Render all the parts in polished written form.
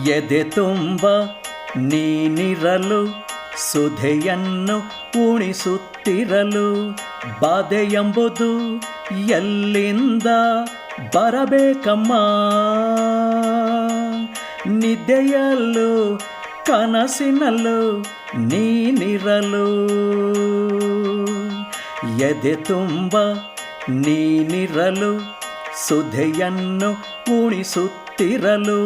ಎದೆ ತುಂಬ ನೀನಿರಲು ಸುಧೆಯನ್ನು ಉಣಿಸುತ್ತಿರಲು ಬಾಧೆ ಎಂಬುದು ಎಲ್ಲಿಂದ ಬರಬೇಕಮ್ಮ. ನಿದ್ದೆಯಲ್ಲೂ ಕನಸಿನಲ್ಲೂ ನೀನಿರಲು ಎದೆ ತುಂಬ ನೀನಿರಲು ಸುಧೆಯನ್ನು ಉಣಿಸುತ್ತಿರಲು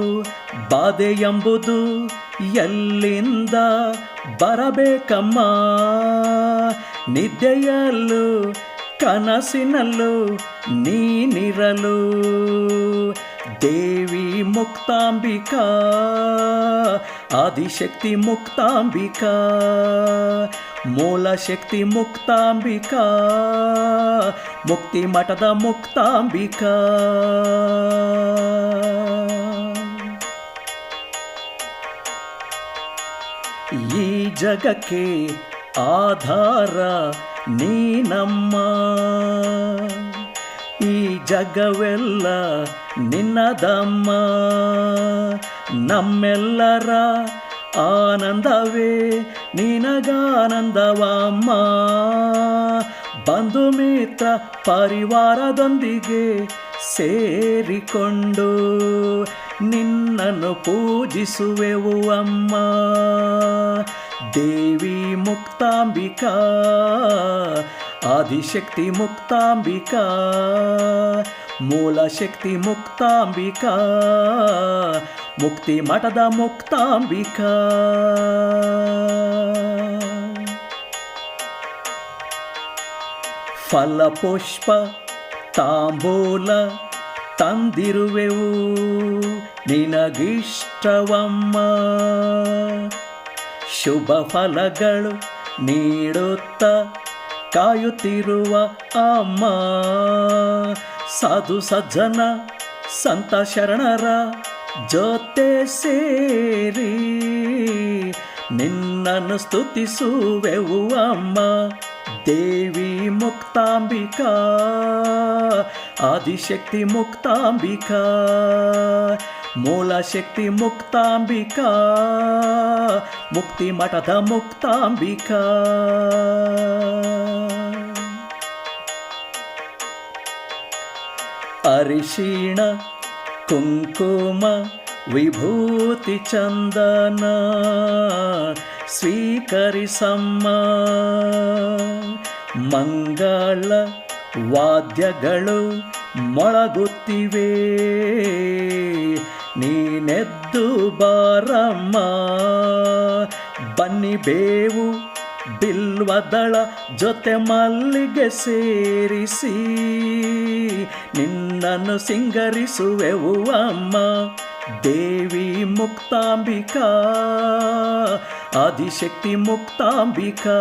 ಬಾಧೆ ಎಂಬುದು ಎಲ್ಲಿಂದ ಬರಬೇಕಮ್ಮ. ನಿದ್ದೆಯಲ್ಲೂ ಕನಸಿನಲ್ಲೂ ನೀನಿರಲು ದೇವಿ ಮುಕ್ತಾಂಬಿಕಾ ಆದಿಶಕ್ತಿ ಮುಕ್ತಾಂಬಿಕಾ ಮೂಲ ಶಕ್ತಿ ಮುಕ್ತಾಂಬಿಕಾ ಮುಕ್ತಿ ಮಠದ ಮುಕ್ತಾಂಬಿಕಾ. ಈ ಜಗಕ್ಕೆ ಆಧಾರ ನೀನಮ್ಮ, ಈ ಜಗವೆಲ್ಲ ನಿನ್ನದಮ್ಮ. ನಮ್ಮೆಲ್ಲರ ಆನಂದವೇ ನಿನಗಾನಂದವಮ್ಮ. ಬಂಧು ಮಿತ್ರ ಪರಿವಾರದೊಂದಿಗೆ ಸೇರಿಕೊಂಡು ನಿನ್ನನ್ನು ಪೂಜಿಸುವೆವು ಅಮ್ಮ. ದೇವಿ ಮುಕ್ತಾಂಬಿಕಾ ಆದಿಶಕ್ತಿ ಮುಕ್ತಾಂಬಿಕಾ ಮೂಲ ಶಕ್ತಿ ಮುಕ್ತಾಂಬಿಕಾ ಮುಕ್ತಿ ಮಠದ ಮುಕ್ತಾಂಬಿಕಾ. ಫಲಪುಷ್ಪ ತಾಂಬೂಲ ತಂದಿರುವೆವು ನಿನಗಿಷ್ಟವಮ್ಮ. ಶುಭ ಫಲಗಳು ನೀಡುತ್ತ ಕಾಯುತ್ತಿರುವ ಅಮ್ಮ. ಸಾಧು ಸಜ್ಜನ ಸಂತ ಶರಣರ ಜೊತೆ ಸೇರಿ ನಿನ್ನನ್ನು ಸ್ತುತಿಸುವೆವು ಅಮ್ಮ. ದೇವಿ ಮುಕ್ತಾಂಬಿಕಾ ಆದಿಶಕ್ತಿ ಮುಕ್ತಾಂಬಿಕಾ ಮೂಲ ಶಕ್ತಿ ಮುಕ್ತಾಂಬಿಕಾ ಮುಕ್ತಿ ಮಠದ ಮುಕ್ತಾಂಬಿಕಾ. ಅರಿಶಿಣ ಕುಂಕುಮ ವಿಭೂತಿ ಚಂದನ ಸ್ವೀಕರಿಸಮ್ಮ. ಮಂಗಳ ವಾದ್ಯಗಳು ಮೊಳಗುತ್ತಿವೆ ನೀನೆದ್ದು ಬಾರಮ್ಮ. ಬನ್ನಿ ಬೇವು ಬಿಲ್ವದಳ ಜೊತೆ ಮಲ್ಲಿಗೆ ಸೇರಿಸಿ ನಿನ್ನನ್ನು ಸಿಂಗರಿಸುವೆವು ಅಮ್ಮ. ದೇವಿ ಮುಕ್ತಾಂಬಿಕಾ ಆದಿಶಕ್ತಿ ಮುಕ್ತಾಂಬಿಕಾ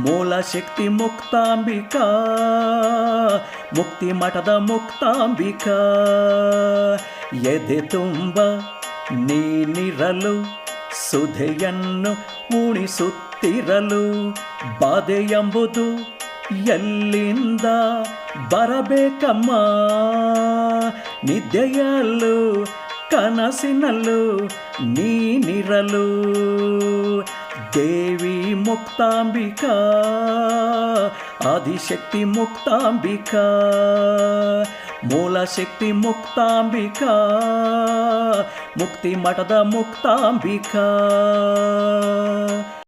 ಮೂಲ ಶಕ್ತಿ ಮುಕ್ತಾಂಬಿಕಾ ಮುಕ್ತಿ ಮಠದ ಮುಕ್ತಾಂಬಿಕಾ. ಎದೆ ತುಂಬ ನೀನಿರಲು ಸುಧೆಯನ್ನು ಉಣಿಸುತ್ತಿರಲು ಬಾಧೆ ಎಂಬುದು ಎಲ್ಲಿಂದ ಬರಬೇಕಮ್ಮ. ನಿದ್ದೆಯಲ್ಲೂ ಕನಸಿನಲ್ಲೂ ನೀನಿರಲು ದೇವಿ ಮುಕ್ತಾಂಬಿಕಾ ಆದಿಶಕ್ತಿ ಮುಕ್ತಾಂಬಿಕಾ ಮೂಲ ಶಕ್ತಿ ಮುಕ್ತಾಂಬಿಕಾ ಮುಕ್ತಿ ಮಠದ ಮುಕ್ತಾಂಬಿಕಾ.